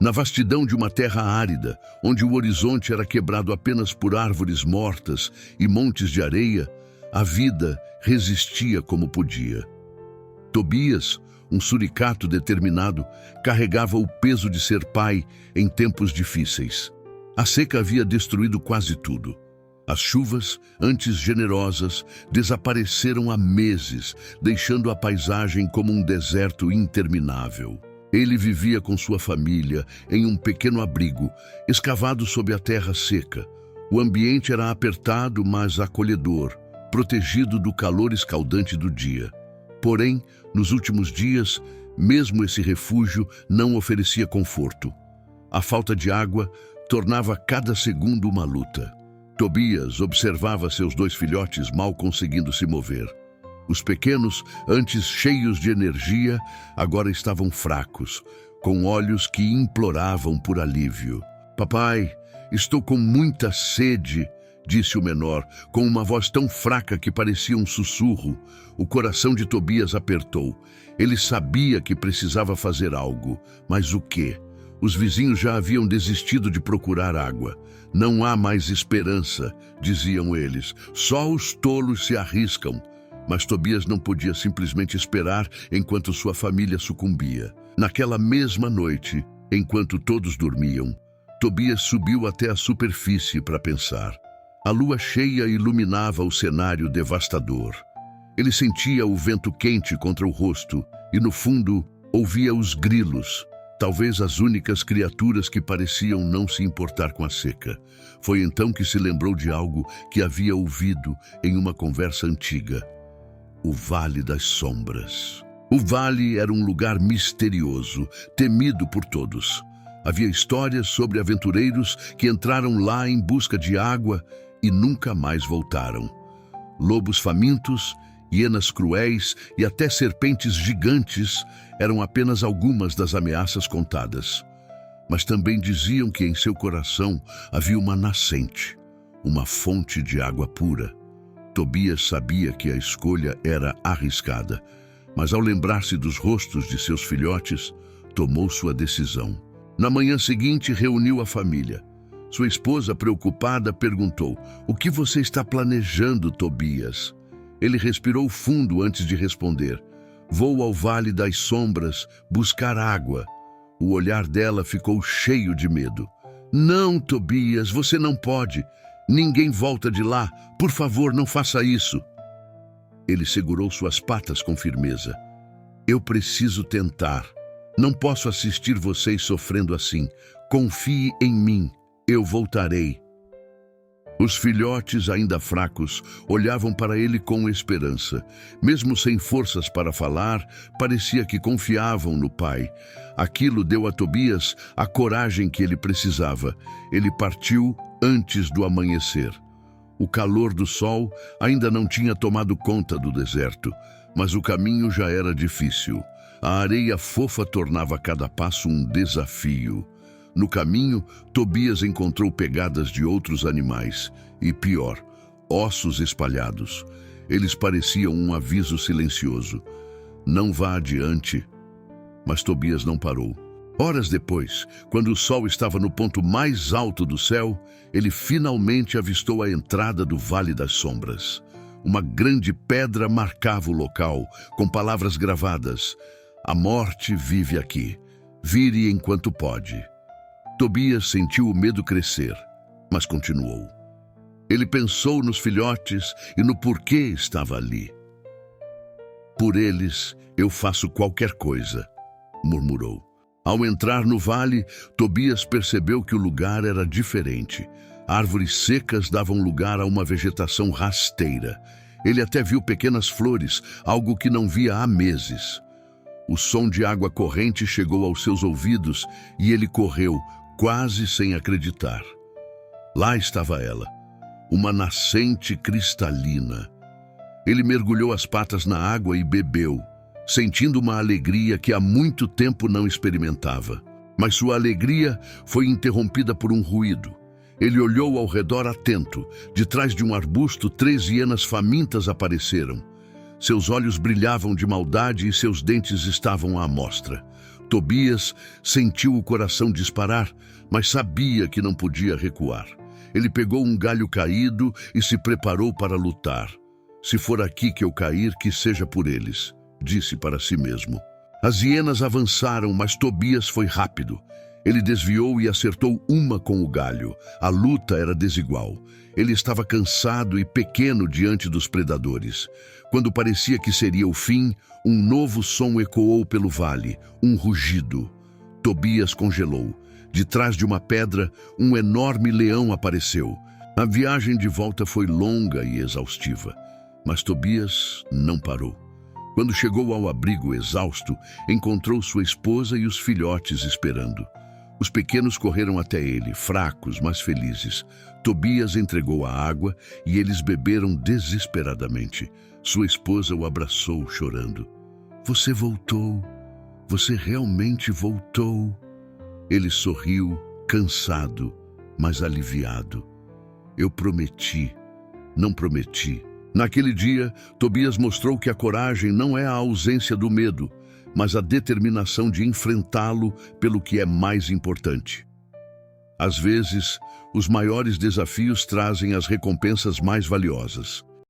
Na vastidão de uma terra árida, onde o horizonte era quebrado apenas por árvores mortas e montes de areia, a vida resistia como podia. Tobias, um suricato determinado, carregava o peso de ser pai em tempos difíceis. A seca havia destruído quase tudo. As chuvas, antes generosas, desapareceram há meses, deixando a paisagem como um deserto interminável. Ele vivia com sua família em um pequeno abrigo, escavado sob a terra seca. O ambiente era apertado, mas acolhedor, protegido do calor escaldante do dia. Porém, nos últimos dias, mesmo esse refúgio não oferecia conforto. A falta de água tornava cada segundo uma luta. Tobias observava seus 2 filhotes mal conseguindo se mover. Os pequenos, antes cheios de energia, agora estavam fracos, com olhos que imploravam por alívio. "Papai, estou com muita sede", disse o menor, com uma voz tão fraca que parecia um sussurro. O coração de Tobias apertou. Ele sabia que precisava fazer algo, mas o quê? Os vizinhos já haviam desistido de procurar água. "Não há mais esperança", diziam eles. "Só os tolos se arriscam." Mas Tobias não podia simplesmente esperar enquanto sua família sucumbia. Naquela mesma noite, enquanto todos dormiam, Tobias subiu até a superfície para pensar. A lua cheia iluminava o cenário devastador. Ele sentia o vento quente contra o rosto e, no fundo, ouvia os grilos, talvez as únicas criaturas que pareciam não se importar com a seca. Foi então que se lembrou de algo que havia ouvido em uma conversa antiga: o Vale das Sombras. O vale era um lugar misterioso, temido por todos. Havia histórias sobre aventureiros que entraram lá em busca de água e nunca mais voltaram. Lobos famintos, hienas cruéis e até serpentes gigantes eram apenas algumas das ameaças contadas. Mas também diziam que em seu coração havia uma nascente, uma fonte de água pura. Tobias sabia que a escolha era arriscada, mas ao lembrar-se dos rostos de seus filhotes, tomou sua decisão. Na manhã seguinte, reuniu a família. Sua esposa, preocupada, perguntou: "O que você está planejando, Tobias?" Ele respirou fundo antes de responder: "Vou ao Vale das Sombras buscar água." O olhar dela ficou cheio de medo. "Não, Tobias, você não pode. Ninguém volta de lá. Por favor, não faça isso." Ele segurou suas patas com firmeza. "Eu preciso tentar. Não posso assistir vocês sofrendo assim. Confie em mim. Eu voltarei." Os filhotes, ainda fracos, olhavam para ele com esperança. Mesmo sem forças para falar, parecia que confiavam no pai. Aquilo deu a Tobias a coragem que ele precisava. Ele partiu antes do amanhecer. O calor do sol ainda não tinha tomado conta do deserto, mas o caminho já era difícil. A areia fofa tornava cada passo um desafio. No caminho, Tobias encontrou pegadas de outros animais e, pior, ossos espalhados. Eles pareciam um aviso silencioso: "Não vá adiante." Mas Tobias não parou. Horas depois, quando o sol estava no ponto mais alto do céu, ele finalmente avistou a entrada do Vale das Sombras. Uma grande pedra marcava o local, com palavras gravadas: "A morte vive aqui. Vire enquanto pode." Tobias sentiu o medo crescer, mas continuou. Ele pensou nos filhotes e no porquê estava ali. "Por eles, eu faço qualquer coisa", murmurou. Ao entrar no vale, Tobias percebeu que o lugar era diferente. Árvores secas davam lugar a uma vegetação rasteira. Ele até viu pequenas flores, algo que não via há meses. O som de água corrente chegou aos seus ouvidos e ele correu, quase sem acreditar. Lá estava ela, uma nascente cristalina. Ele mergulhou as patas na água e bebeu, sentindo uma alegria que há muito tempo não experimentava. Mas sua alegria foi interrompida por um ruído. Ele olhou ao redor atento. De trás de um arbusto, 3 hienas famintas apareceram. Seus olhos brilhavam de maldade e seus dentes estavam à mostra. Tobias sentiu o coração disparar, mas sabia que não podia recuar. Ele pegou um galho caído e se preparou para lutar. Se for aqui que eu cair, que seja por eles, disse para si mesmo. As hienas avançaram, mas Tobias foi rápido. Ele desviou e acertou uma com o galho. A luta era desigual. Ele estava cansado e pequeno diante dos predadores. Quando parecia que seria o fim, um novo som ecoou pelo vale, um rugido. Tobias congelou. De trás de uma pedra, um enorme leão apareceu. A viagem de volta foi longa e exaustiva, mas Tobias não parou. Quando chegou ao abrigo exausto, encontrou sua esposa e os filhotes esperando. Os pequenos correram até ele, fracos, mas felizes. Tobias entregou a água e eles beberam desesperadamente. Sua esposa o abraçou, chorando. Você voltou. Você realmente voltou. Ele sorriu, cansado, mas aliviado. Eu prometi, não prometi. Naquele dia, Tobias mostrou que a coragem não é a ausência do medo, mas a determinação de enfrentá-lo pelo que é mais importante. Às vezes, os maiores desafios trazem as recompensas mais valiosas.